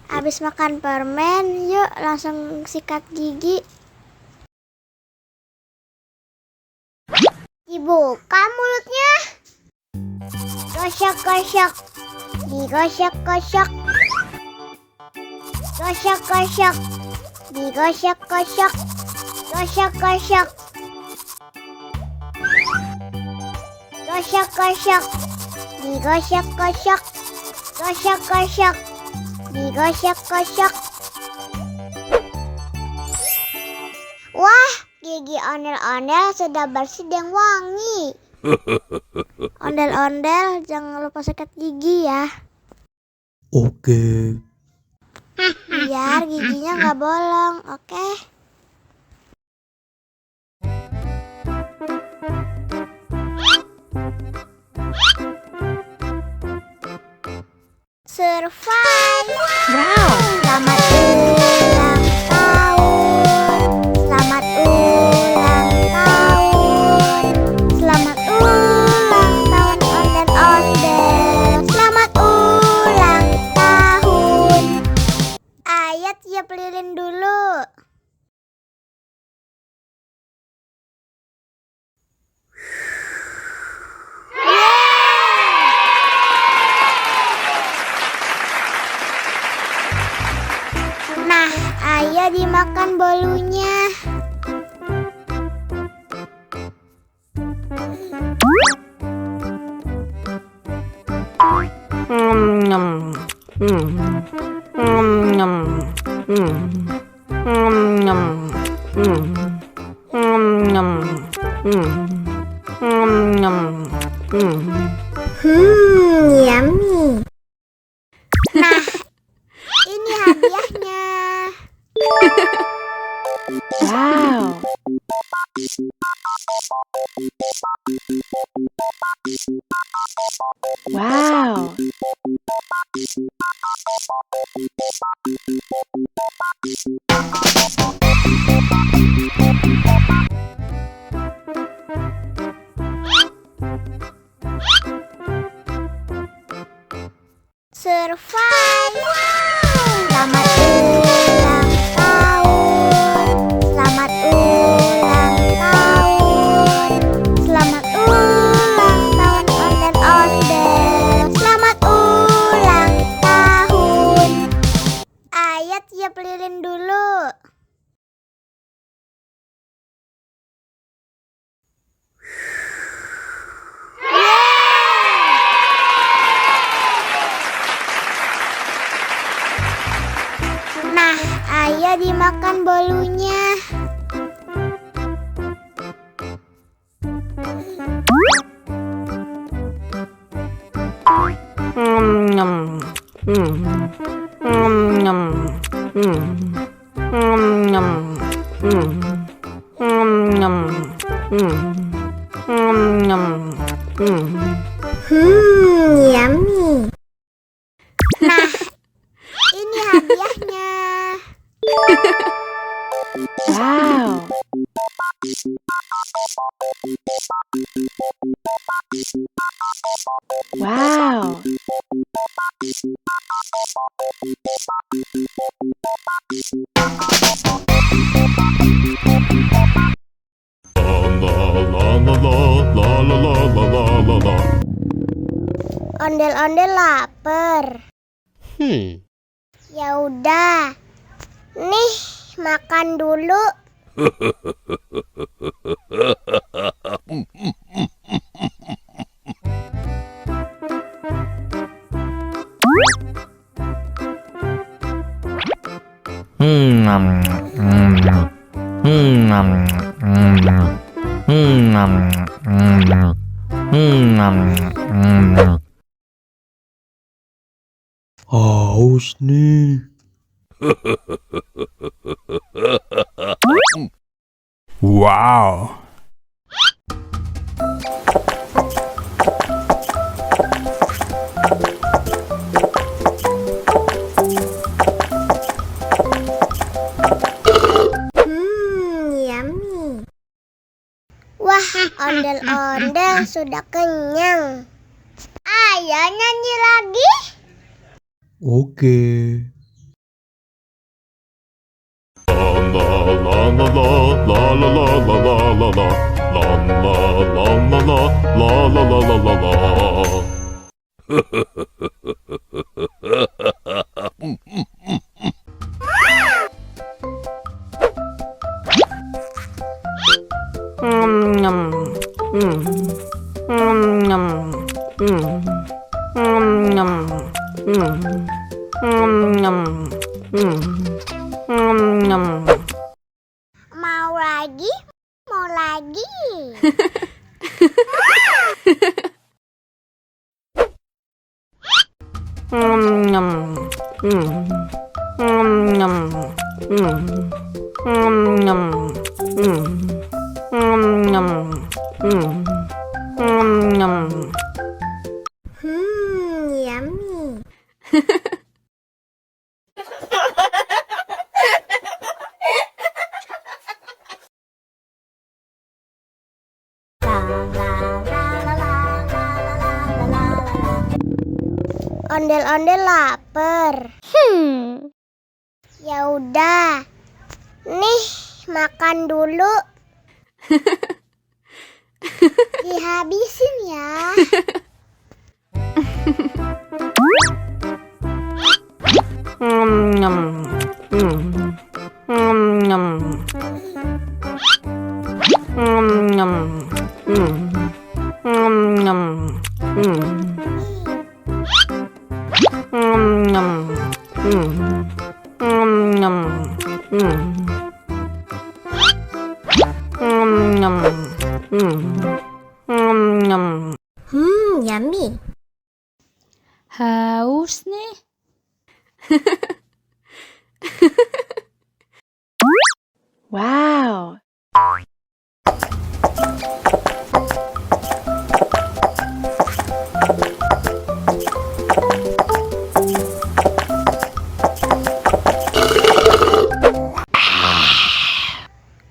Habis makan permen, yuk langsung sikat gigi. Dibuka mulutnya. Gosok-gosok. Digosok-gosok. Gosok-gosok. Digosok-gosok. Gosok-gosok. Gosok-gosok. Digosok-gosok. Gosok-gosok. Digosok-gosok. Wah, gigi ondel-ondel sudah bersih dan wangi. Ondel-ondel, jangan lupa sikat gigi ya. Oke. Biar giginya nggak bolong, oke? Survive! Wow! Selamat ulang tahun! Selamat ulang tahun! Selamat ulang tahun ondel-ondel! Selamat ulang tahun! Ayo tiup lilin dulu. Nah, ayo dimakan bolunya. Yummy. Nah, ini hadiahnya. Wow! Wow! Survive! Selamat ulang tahun! Selamat ulang tahun! Selamat ulang tahun ondel-ondel! Selamat ulang tahun! Ayo tiup lilin dulu. Nah, ayo dimakan bolunya. Yummy. Nah, ini hadiahnya. Wow! Wow! Ondel-ondel lapar. Ya udah. Nih, makan dulu. Haus nih. Wow. Yummy. Wah, ondel-ondel sudah kenyang. Ayo nyanyi lagi. Oke. Mau lagi? Mau lagi? Yummy. Ondel-ondel lapar. Ya udah. Nih, makan dulu. Dihabisin ya. Yummy. Haus nih. Wow.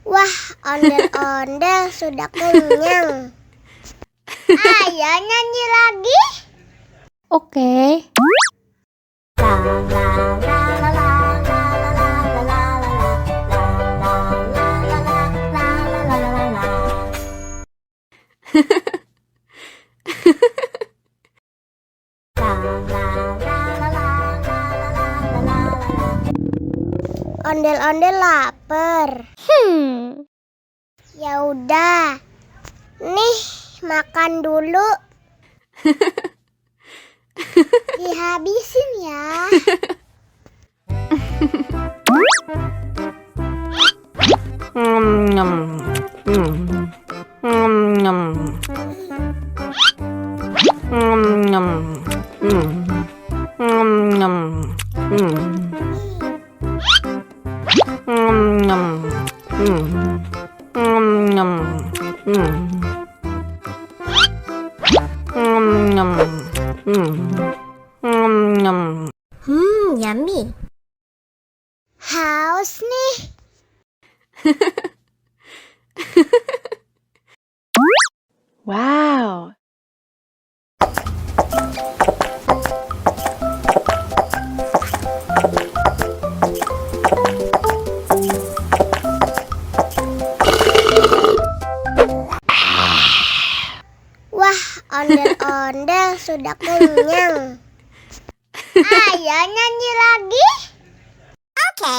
Wah, ondel-ondel sudah kenyang. Ayo nyanyi lagi. Oke. Ondel-ondel lapar. Ya udah. Nih, makan dulu. Dihabisin ya. Yummy. Haus nih. Wow. Wah, ondel-ondel sudah kenyang. Ayo nyanyi lagi. Oke.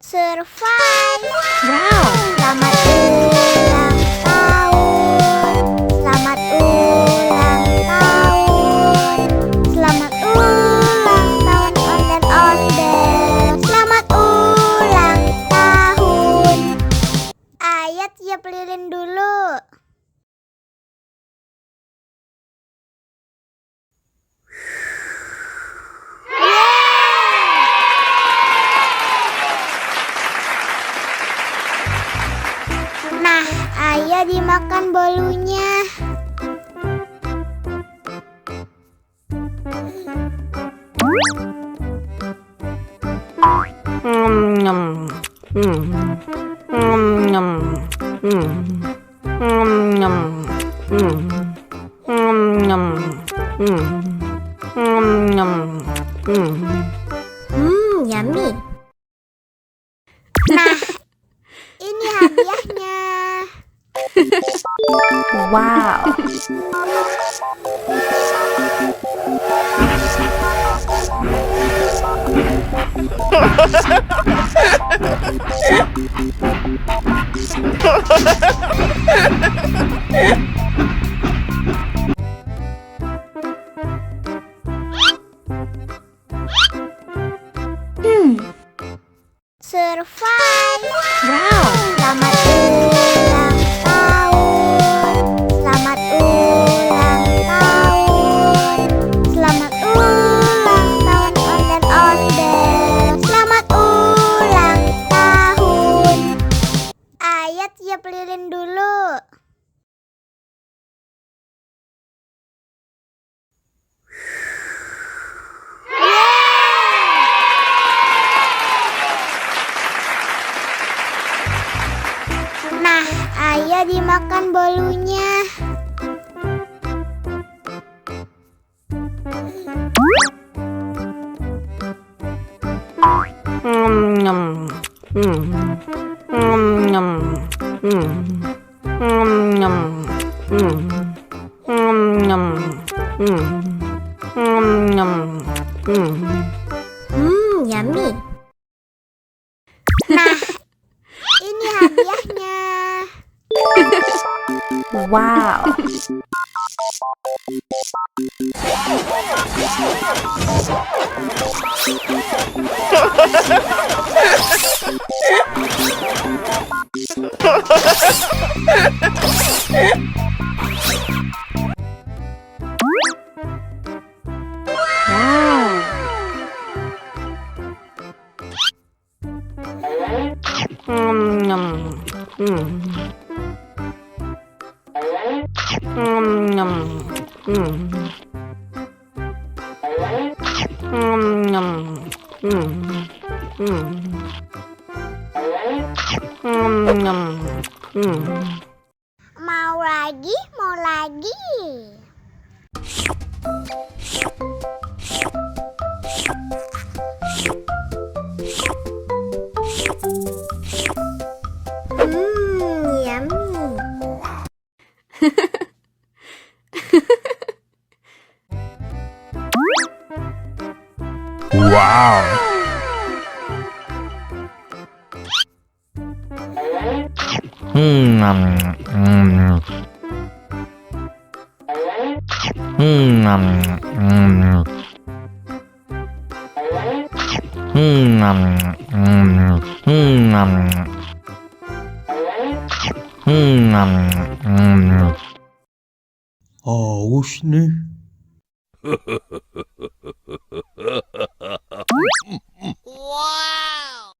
Survive. Wow. Selamat ulang tahun. Selamat ulang tahun. Selamat ulang tahun ondel-ondel. Selamat ulang tahun. Ayo tiup lilin dulu. Nah, ayo dimakan bolunya. Yummy. Nah, ini hadiahnya. Wow. Survive. Wow. Selamat ulang tahun. Selamat ulang tahun. Selamat ulang tahun onde-onde. Selamat ulang tahun. Ayat tiup lilin dulu. Nah, ayo dimakan bolunya. Yummy. Nah, ini hadiahnya. Wow. Wow. Mau lagi, mau lagi. Yummy. Wow. Haus nih. Wow.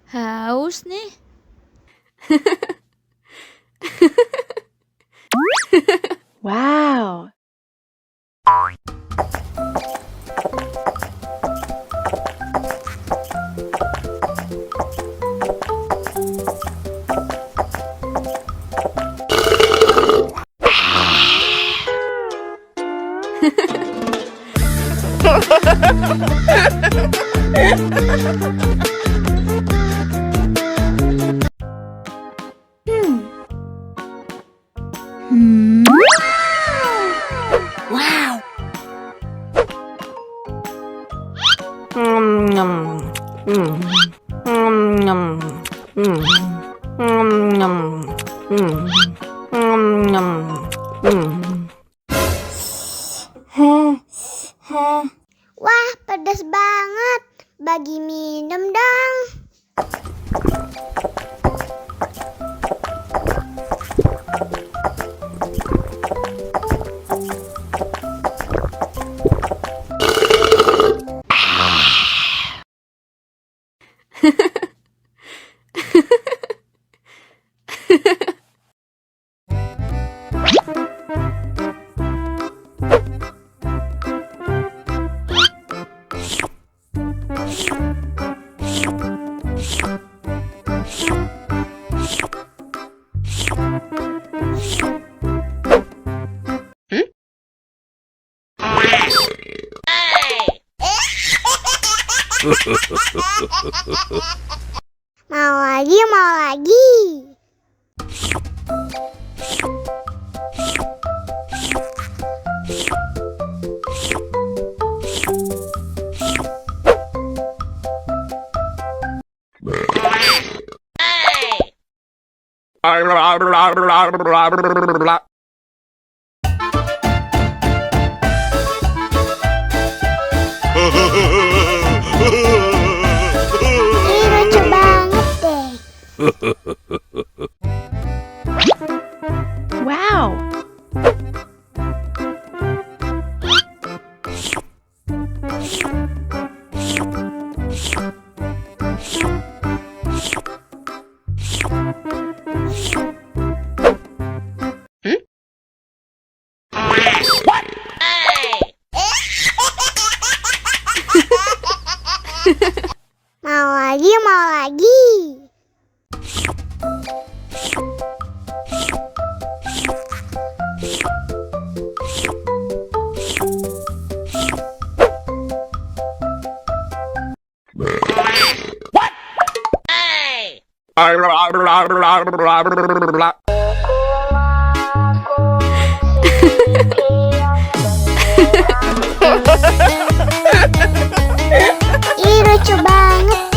Haus nih. Wow. Wah, pedas banget. Bagi minum dong. Mau lagi, mau lagi. Ini lucu banget deh. Wow. Mau lagi, mau lagi. Ih, lucu banget